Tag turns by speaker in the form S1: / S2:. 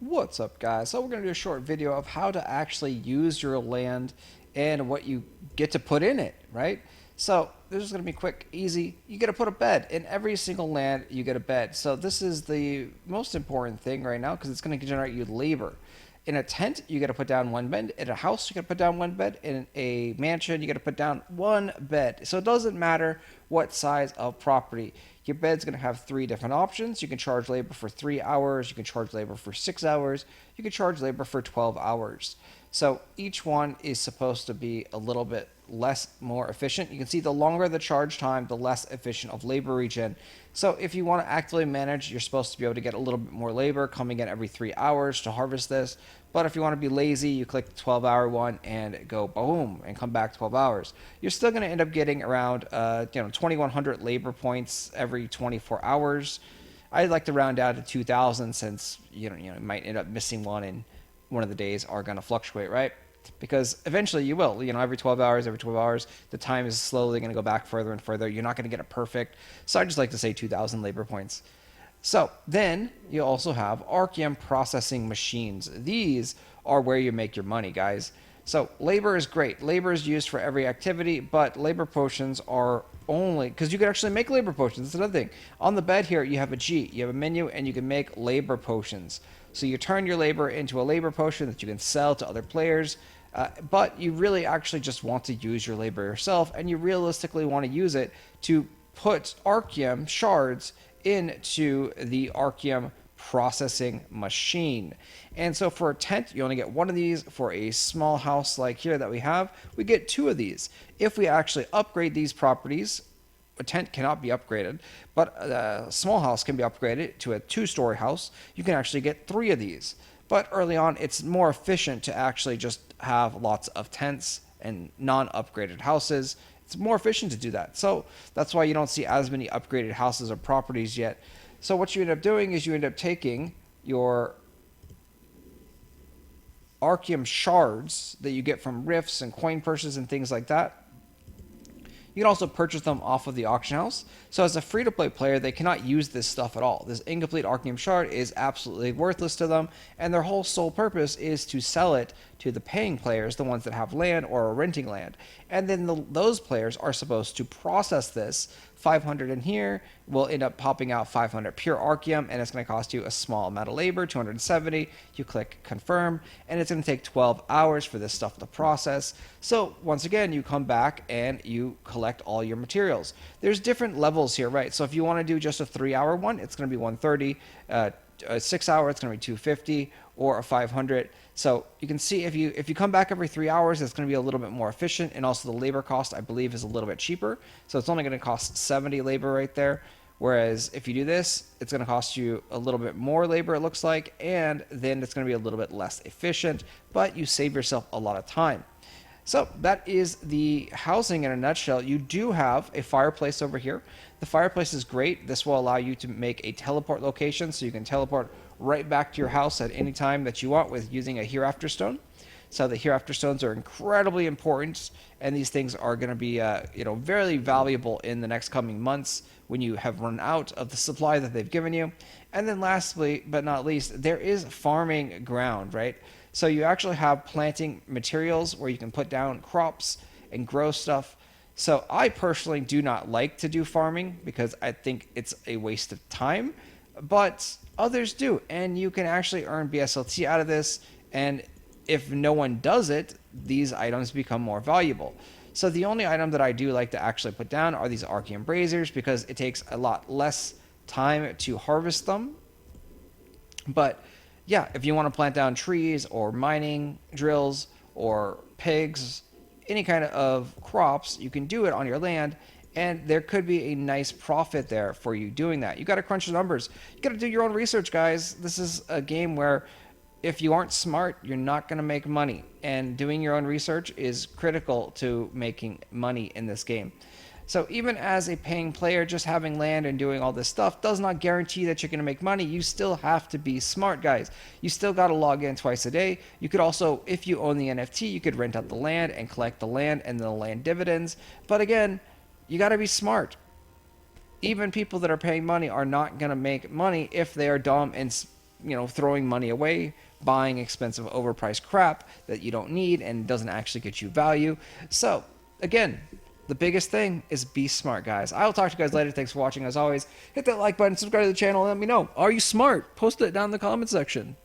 S1: What's up, guys? So we're going to do a short video of how to actually use your land and what you get to put in it, right? So this is going to be quick, easy. You get to put a bed. In every single land, you get a bed. So this is the most important thing right now because it's going to generate you labor. In a tent, you got to put down one bed. In a house, you got to put down one bed. In a mansion, you got to put down one bed. So it doesn't matter what size of property. Your bed's going to have three different options. You can charge labor for 3 hours. You can charge labor for 6 hours. You can charge labor for 12 hours. So each one is supposed to be a little bit more efficient. You can see the longer the charge time, the less efficient of labor regen. So if you want to actively manage, you're supposed to be able to get a little bit more labor coming in every 3 hours to harvest this. But if you want to be lazy, you click the 12-hour one and go boom and come back 12 hours. You're still going to end up getting around 2,100 labor points every 24 hours. I'd like to round down to 2,000 since you might end up missing one and one of the days are going to fluctuate, right? Because eventually you will, every 12 hours, the time is slowly going to go back further and further. You're not going to get it perfect. So I just like to say 2,000 labor points. So then you also have Archeum processing machines. These are where you make your money, guys. So labor is great. Labor is used for every activity, but labor potions are only because you can actually make labor potions. That's another thing. On the bed here, you have a G, you have a menu, and you can make labor potions. So you turn your labor into a labor potion that you can sell to other players. But you really actually just want to use your labor yourself, and you realistically want to use it to put Archeum Shards into the Archeum processing machine. And so for a tent, you only get one of these. For a small house like here that we have, we get two of these. If we actually upgrade these properties, a tent cannot be upgraded, but a small house can be upgraded to a 2-story house. You can actually get 3 of these. But early on, it's more efficient to actually just have lots of tents and non-upgraded houses. It's more efficient to do that. So that's why you don't see as many upgraded houses or properties yet. So what you end up doing is you end up taking your Archeum Shards that you get from rifts and coin purses and things like that. You can also purchase them off of the auction house. So as a free-to-play player, they cannot use this stuff at all. This incomplete Archeum Shard is absolutely worthless to them, and their whole sole purpose is to sell it to the paying players, the ones that have land or are renting land. And then those players are supposed to process this. 500 in here will end up popping out 500 pure Archeum, and it's going to cost you a small amount of labor, 270. You click confirm, and it's going to take 12 hours for this stuff to process. So once again, you come back and you collect all your materials. There's different levels here, right? So if you want to do just a 3-hour one, it's going to be 130. A 6-hour, it's going to be 250, or a 500. So you can see if you come back every 3 hours, it's going to be a little bit more efficient, and also the labor cost, I believe, is a little bit cheaper. So it's only going to cost 70 labor right there. Whereas if you do this, it's going to cost you a little bit more labor, it looks like, and then it's going to be a little bit less efficient, but you save yourself a lot of time. So that is the housing in a nutshell. You do have a fireplace over here. The fireplace is great. This will allow you to make a teleport location, so you can teleport right back to your house at any time that you want with using a hereafter stone. So the hereafter stones are incredibly important, and these things are going to be very valuable in the next coming months when you have run out of the supply that they've given you. And then lastly, but not least, there is farming ground, right? So you actually have planting materials where you can put down crops and grow stuff. So I personally do not like to do farming because I think it's a waste of time, but others do, and you can actually earn BSLT out of this, and if no one does it, these items become more valuable. So the only item that I do like to actually put down are these Archeum braziers because it takes a lot less time to harvest them. But yeah, if you want to plant down trees or mining drills or pigs, any kind of crops, you can do it on your land, and there could be a nice profit there for you doing that. You got to crunch the numbers. You got to do your own research, guys. This is a game where if you aren't smart, you're not going to make money, and doing your own research is critical to making money in this game. So even as a paying player, just having land and doing all this stuff does not guarantee that you're going to make money. You still have to be smart, guys. You still got to log in twice a day. You could also, if you own the NFT, you could rent out the land and collect the land and the land dividends. But again, you got to be smart. Even people that are paying money are not going to make money if they are dumb and throwing money away, buying expensive overpriced crap that you don't need and doesn't actually get you value. So again, the biggest thing is be smart, guys. I will talk to you guys later. Thanks for watching. As always, hit that like button, subscribe to the channel, and let me know. Are you smart? Post it down in the comment section.